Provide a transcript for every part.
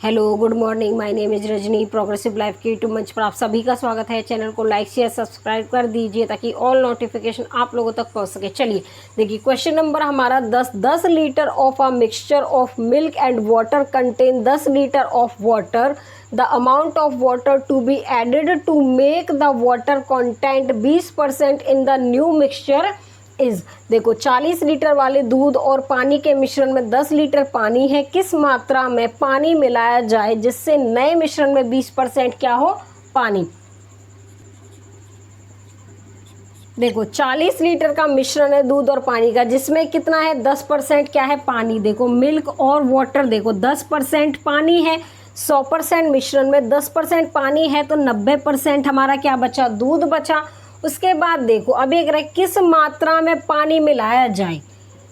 Hello good morning, my name is Rajni. Progressive life के YouTube मंच पर आप सभी का स्वागत है। चैनल को लाइक शेयर सब्सक्राइब कर दीजिए ताकि ऑल नोटिफिकेशन आप लोगों तक पहुंच सके। चलिए देखिए, क्वेश्चन नंबर हमारा 10 litre of a mixture of milk and water contain 10 litre of water. The amount of water to be added to make the water content 20% in the new mixture is. देखो 40 litre वाले दूध और पानी के मिश्रण में 10 litre पानी है। किस मात्रा में पानी मिलाया जाए जिससे नए मिश्रण में 20% क्या हो, पानी। देखो 40 लीटर का मिश्रण है दूध और पानी का, जिसमें कितना है 10% क्या है, पानी। देखो मिल्क और वाटर, देखो 10% पानी है, 100% मिश्रण में 10% पानी है तो 90% हमारा क्या बचा, दूध बचा। उसके बाद देखो अब एक रहे किस मात्रा में पानी मिलाया जाए।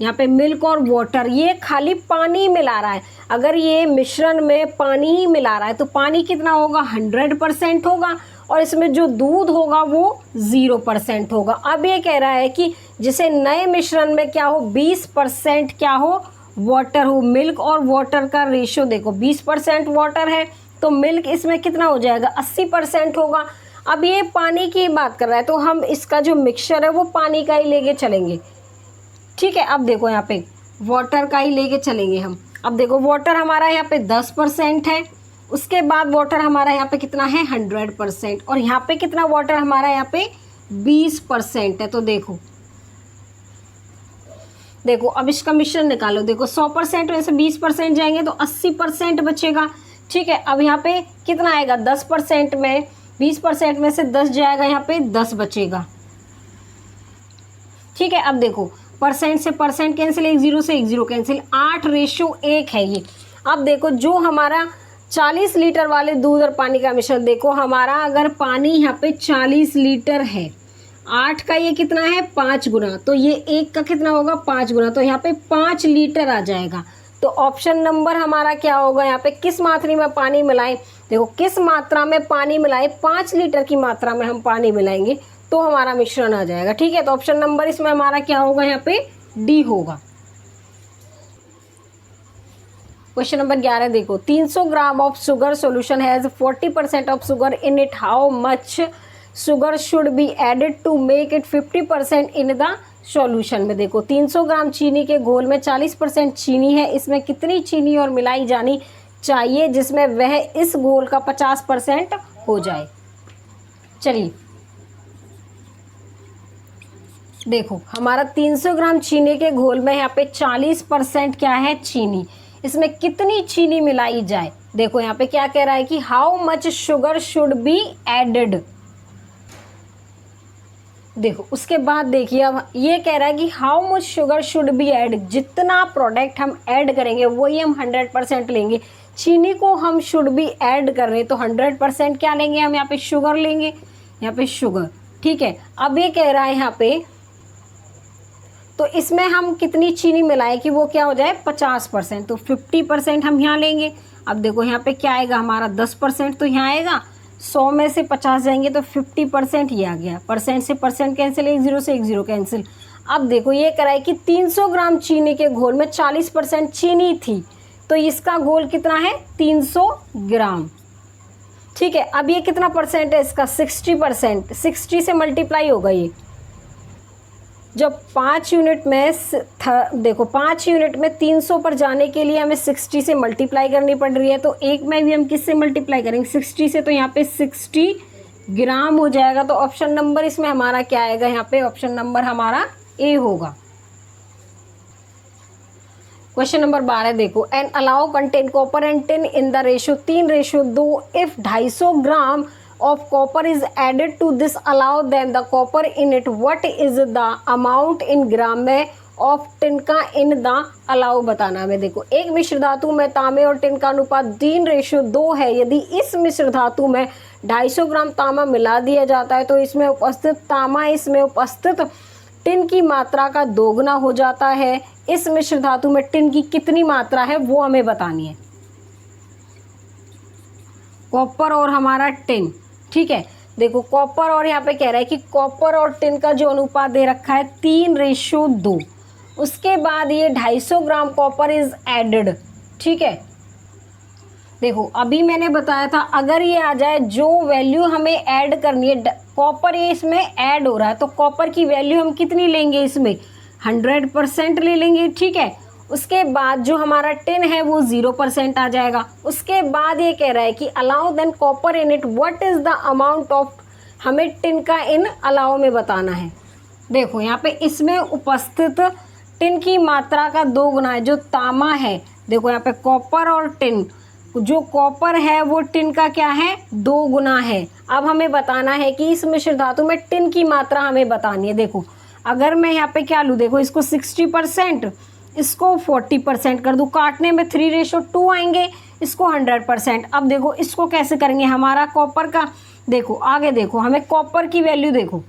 यहाँ पे मिल्क और वाटर, ये खाली पानी मिला रहा है। अगर ये मिश्रण में पानी ही मिला रहा है तो पानी कितना होगा, 100% होगा, और इसमें जो दूध होगा वो 0% होगा। अब ये कह रहा है कि जिसे नए मिश्रण में क्या हो, 20% क्या हो, वाटर हो। मिल्क और वाटर का रेशियो देखो 20% वाटर है तो मिल्क इसमें कितना हो जाएगा, 80% होगा। अब ये पानी की बात कर रहा है तो हम इसका जो मिक्सचर है वो पानी का ही लेके चलेंगे, ठीक है। अब देखो यहाँ पे वाटर का ही लेके चलेंगे हम। अब देखो वाटर हमारा यहाँ पे 10% है, उसके बाद वाटर हमारा यहाँ पे कितना है, 100%, और यहाँ पे कितना वाटर हमारा यहाँ पे 20% है। तो देखो अब इसका मिश्रण निकालो। देखो 100% में से 20% जाएंगे तो 80% बचेगा, ठीक है। अब यहाँ पे कितना आएगा, 10% में 20% में से 10 जाएगा, यहाँ पे 10 बचेगा, ठीक है। अब देखो परसेंट से परसेंट कैंसिल, 1 0 से 1 0 कैंसिल, 8:1 है ये। अब देखो जो हमारा 40 लीटर वाले दूध और पानी का मिश्रण, देखो हमारा अगर पानी यहाँ पे 40 लीटर है, 8 का ये कितना है, 5 गुना, तो ये 1 का कितना होगा, 5 गुना, तो यहाँ पे 5 लीटर आ जाएगा। तो ऑप्शन नंबर हमारा क्या होगा, यहाँ पे किस मात्रा में पानी मिलाएं। देखो किस मात्रा में पानी मिलाएं, 5 लीटर की मात्रा में हम पानी मिलाएंगे तो हमारा मिश्रण आ जाएगा, ठीक है। तो ऑप्शन नंबर इसमें हमारा क्या होगा, यहाँ पे डी होगा। क्वेश्चन नंबर 11 देखो, 300 gram of sugar solution has 40% of sugar in it, how much sugar should be added to make it 50% in the solution में। देखो 300 ग्राम चीनी के घोल में 40% चीनी है, इसमें कितनी चीनी और मिलाई जानी चाहिए जिसमें वह इस घोल का 50% हो जाए। चलिए देखो हमारा 300 ग्राम चीनी के घोल में यहाँ पे 40% क्या है, चीनी, इसमें कितनी चीनी मिलाई जाए। देखो यहाँ पे क्या कह रहा है कि how much sugar should be added. देखो उसके बाद देखिए अब ये कह रहा है कि how much sugar should be add, जितना प्रोडक्ट हम ऐड करेंगे वही हम 100% लेंगे। चीनी को हम शुड बी ऐड कर रहे हैं तो 100% क्या लेंगे, हम यहाँ पे शुगर लेंगे, यहाँ पे शुगर, ठीक है। अब ये कह रहा है यहाँ पे तो इसमें हम कितनी चीनी मिलाएं कि वो क्या हो जाए, 50%, तो 50% हम यहाँ लेंगे। अब देखो यहाँ पे क्या आएगा हमारा, 10%, तो यहाँ आएगा 100 में से 50 जाएंगे तो 50% ये आ गया। परसेंट से परसेंट कैंसिल, 1 0 से 1 0 कैंसिल। अब देखो ये कह रहा है कि 300 ग्राम चीनी के घोल में 40% चीनी थी तो इसका घोल कितना है, 300 ग्राम, ठीक है। अब ये कितना परसेंट है इसका, 60%, 60 से मल्टीप्लाई होगा ये। जब 5 यूनिट में देखो 5 यूनिट में 300 पर जाने के लिए हमें 60 से मल्टीप्लाई करनी पड़ रही है, तो एक में भी हम किससे मल्टीप्लाई करेंगे, 60 से, तो यहाँ पे 60 ग्राम हो जाएगा। तो ऑप्शन नंबर इसमें हमारा क्या आएगा, यहाँ पे ऑप्शन नंबर हमारा ए होगा। क्वेश्चन नंबर 12 देखो, an alloy contain copper and tin in the ratio 3:2 इफ 250 gram of copper is added to this allow then the copper in it what is the amount in gram में of tin का in the allow बताना हमें। देखो एक मिश्र धातु में तांबे और टिन का अनुपात 3:2 है। यदि इस मिश्र धातु में 250 ग्राम तांबा मिला दिया जाता है तो इसमें उपस्थित तांबा इसमें उपस्थित टिन की मात्रा का दोगुना हो जाता है। इस मिश्र धातु में टिन की कितनी मात्रा है वो हमें बतानी है, कॉपर और हमारा टिन, ठीक है। देखो कॉपर और यहाँ पे कह रहा है कि कॉपर और टिन का जो अनुपात दे रखा है 3:2, उसके बाद ये 250 ग्राम कॉपर इज एडेड, ठीक है। देखो अभी मैंने बताया था अगर ये आ जाए जो वैल्यू हमें ऐड करनी है, कॉपर ये इसमें ऐड हो रहा है तो कॉपर की वैल्यू हम कितनी लेंगे, इसमें 100% ले लेंगे, ठीक है। उसके बाद जो हमारा टिन है वो 0% आ जाएगा। उसके बाद ये कह रहा है कि allow than copper in it, what is the amount of, हमें टिन का इन अलाउ में बताना है। देखो यहाँ पे इसमें उपस्थित टिन की मात्रा का 2 गुना है, जो तांबा है, देखो यहाँ पे कॉपर और टिन, जो कॉपर है वो टिन का क्या है, 2 गुना है। अब हमें बताना है कि इस मिश्र धातु में टिन की मात्रा हमें बतानी है। देखो अगर मैं यहाँ पे क्या लूँ, देखो इसको 60%, इसको 40% कर दूँ, काटने में 3:2 आएंगे, इसको 100%। अब देखो इसको कैसे करेंगे, हमारा कॉपर का, देखो आगे देखो हमें कॉपर की वैल्यू, देखो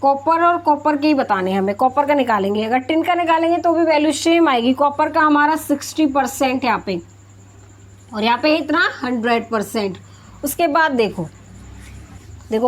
कॉपर और कॉपर के ही बताने हैं हमें, कॉपर का निकालेंगे, अगर टिन का निकालेंगे तो भी वैल्यू सेम आएगी। कॉपर का हमारा 60% यहाँ पे, और यहाँ पे इतना 100%। उसके बाद देखो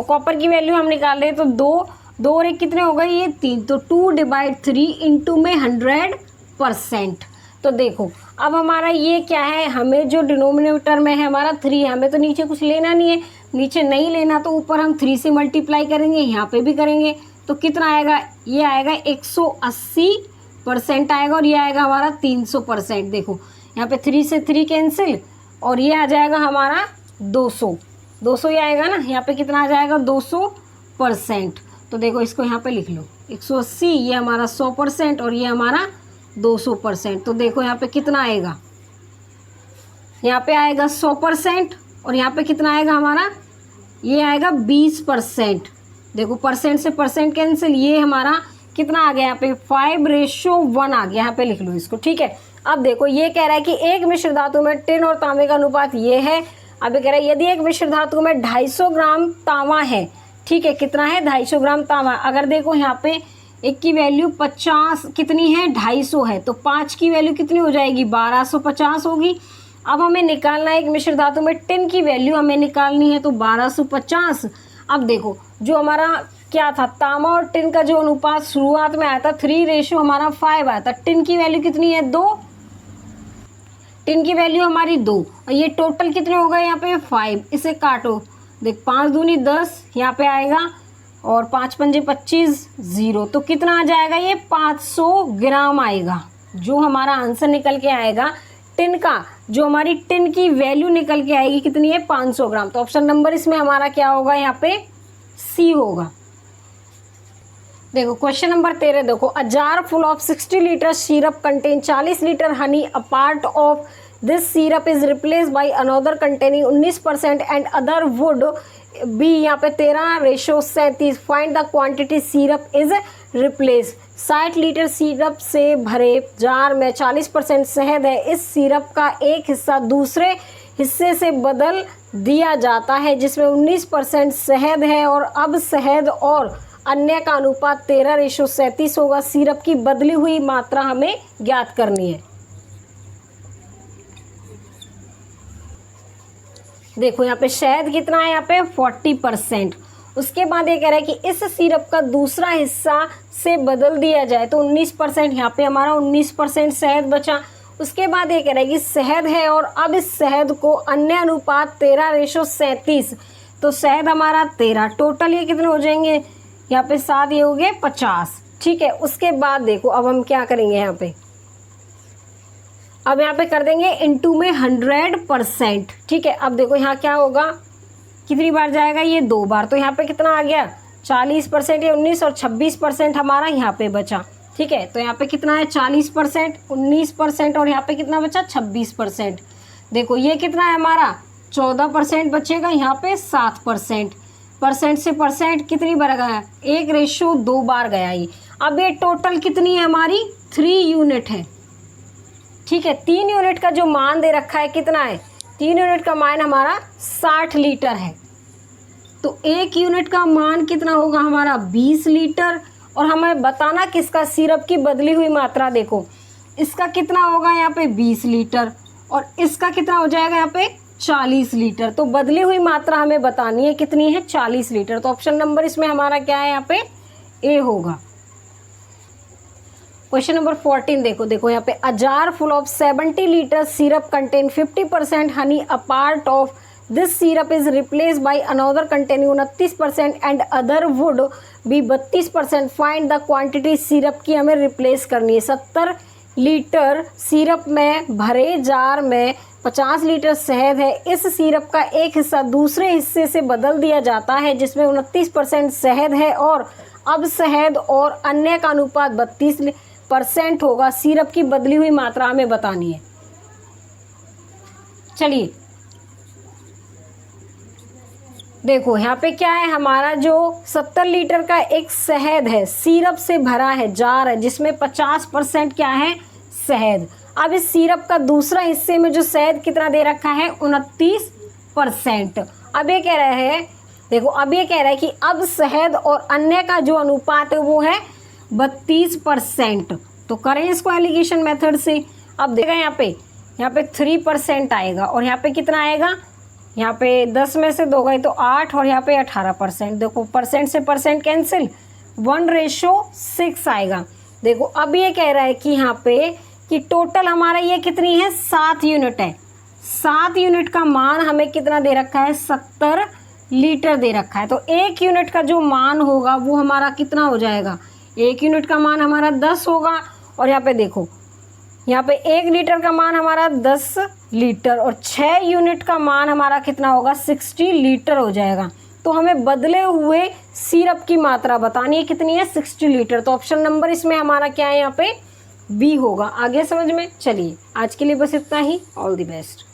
कॉपर की वैल्यू हम निकाल रहे हैं तो 2 और 1 कितने हो गए, ये 3, तो 2/3 इंटू में 100%। तो देखो अब हमारा ये क्या है, हमें जो डिनोमिनेटर में है हमारा 3, हमें तो नीचे कुछ लेना नहीं है, नीचे नहीं लेना तो ऊपर हम 3 से मल्टीप्लाई करेंगे, यहाँ पे भी करेंगे, तो कितना आएगा, ये आएगा 180% आएगा, और ये आएगा हमारा 300%। देखो यहाँ पे 3 से 3 कैंसिल, और ये आ जाएगा हमारा 200 ही आएगा ना, यहाँ पे कितना आ जाएगा 200%। तो देखो इसको यहाँ पे लिख लो 180, ये हमारा 100% और ये हमारा 200%। तो देखो यहाँ पे कितना आएगा, यहाँ पे आएगा 100% और यहाँ पे कितना आएगा हमारा, ये आएगा 20%। देखो परसेंट से परसेंट कैंसिल, ये हमारा कितना आ गया, यहाँ पे 5:1 आ गया, यहाँ पे लिख लो इसको, ठीक है। अब देखो ये कह रहा है कि एक मिश्र धातु में टिन और तांबे का अनुपात ये है। अब ये कह रहा है यदि एक मिश्र धातु में 250 ग्राम तांबा है, ठीक है, कितना है 250 ग्राम तांबा। अगर देखो यहाँ पे एक की वैल्यू 50 कितनी है, 250 है, तो 5 की वैल्यू कितनी हो जाएगी, 1250 होगी। अब हमें निकालना है एक मिश्र धातु में टिन की वैल्यू हमें निकालनी है, तो 1250। अब देखो जो हमारा क्या था, तांबा और टिन का जो अनुपात शुरुआत में आया था 3 हमारा 5 आया था, टिन की वैल्यू कितनी है 2, टिन की वैल्यू हमारी 2, और ये टोटल कितने हो गए यहाँ पे 5, इसे काटो, देख 5 दूनी 10 यहाँ पे आएगा, और 5 पंजे 25, 0, तो कितना आ जाएगा, ये 500 ग्राम आएगा। जो हमारा आंसर निकल के आएगा टिन का, जो हमारी टिन की वैल्यू निकल के आएगी कितनी है, 500 ग्राम। तो ऑप्शन नंबर इसमें हमारा क्या होगा, यहाँ पे सी होगा। देखो क्वेश्चन नंबर 13, देखो a jar full of 60 litre syrup contain 40 litre Honey, a part of this syrup is replace by another containing 19% and other would be, यहाँ पे 13:37। Find the quantity syrup is replace. 60 litre syrup से भरे jar में 40% शहद है, इस syrup का एक हिस्सा दूसरे हिस्से से बदल दिया जाता है जिसमें 19% शहद है, और अब शहद और अन्य का अनुपात 13:37 होगा। सिरप की बदली हुई मात्रा हमें ज्ञात करनी है। देखो यहाँ पे शहद कितना है, यहाँ पे 40%। उसके बाद ये कह रहा है कि इस सिरप का दूसरा हिस्सा से बदल दिया जाए, तो 19%, यहाँ पे हमारा 19% शहद बचा। उसके बाद ये कह रहा है कि शहद है और अब इस शहद को अन्य अनुपात 13:37, तो शहद हमारा 13, टोटल ये कितने हो जाएंगे, यहाँ पे 7, ये हो गए 50, ठीक है। उसके बाद देखो अब हम क्या करेंगे, यहाँ पे अब यहाँ पे कर देंगे इनटू में 100%, ठीक है। अब देखो यहाँ क्या होगा, कितनी बार जाएगा, ये 2 बार, तो यहाँ पे कितना आ गया 40%, ये 19 और 26% हमारा यहाँ पे बचा, ठीक है। तो यहाँ पे कितना है 40%, 19% और यहाँ पे कितना बचा 26%। देखो ये कितना है हमारा 14% बचेगा, यहाँ पे 7%, परसेंट से परसेंट कितनी बार गया, 1:2 बार गया ये। अब ये टोटल कितनी है हमारी 3 यूनिट है, ठीक है। 3 यूनिट का जो मान दे रखा है कितना है, 3 यूनिट का मान हमारा 60 लीटर है, तो 1 यूनिट का मान कितना होगा हमारा 20 लीटर। और हमें बताना किसका, सिरप की बदली हुई मात्रा। देखो इसका कितना होगा यहाँ पे 20 लीटर और इसका कितना हो जाएगा यहाँ पे 40 लीटर, तो बदली हुई मात्रा हमें बतानी है कितनी है 40 लीटर। तो ऑप्शन नंबर इसमें हमारा क्या है, यहाँ पे ए होगा। क्वेश्चन नंबर 14 देखो यहाँ पे a jar full of 70 litre syrup contain 50% Honey, a part of this syrup is replace by another containing 29% and other would be 32%। Find the quantity syrup की हमें रिप्लेस करनी है। 70 लीटर सिरप में भरे जार में 50 लीटर शहद है। इस सिरप का एक हिस्सा दूसरे हिस्से से बदल दिया जाता है जिसमें 29% शहद है और अब शहद और अन्य का अनुपात 32% होगा। सिरप की बदली हुई मात्रा हमें बतानी है। चलिए देखो यहाँ पे क्या है, हमारा जो 70 लीटर का एक शहद है, सिरप से भरा है जार है जिसमें 50% क्या है, शहद। अब इस सिरप का दूसरा हिस्से में जो शहद कितना दे रखा है, 29%। अब ये कह रहा है, देखो अब ये कह रहा है कि अब शहद और अन्य का जो अनुपात है वो है 32%। तो करें इसको एलिगेशन मेथड से। अब देखा यहाँ पे 3% आएगा और यहाँ पे कितना आएगा, यहाँ पे 10 में से 2 गए तो 8 और यहाँ पे 18%। देखो परसेंट से परसेंट कैंसिल, 1:6 आएगा। देखो अब ये कह रहा है कि यहाँ पे कि टोटल हमारा ये कितनी है, 7 यूनिट है। 7 यूनिट का मान हमें कितना दे रखा है, 70 लीटर दे रखा है। तो 1 यूनिट का जो मान होगा वो हमारा कितना हो जाएगा, 1 यूनिट का मान हमारा 10 होगा। और यहाँ पे देखो, यहाँ पे 1 लीटर का मान हमारा 10 लीटर और 6 यूनिट का मान हमारा कितना होगा, 60 लीटर हो जाएगा। तो हमें बदले हुए सिरप की मात्रा बतानी है, कितनी है, 60 लीटर। तो ऑप्शन नंबर इसमें हमारा क्या है, यहाँ पे बी होगा। आगे समझ में। चलिए आज के लिए बस इतना ही। All the best.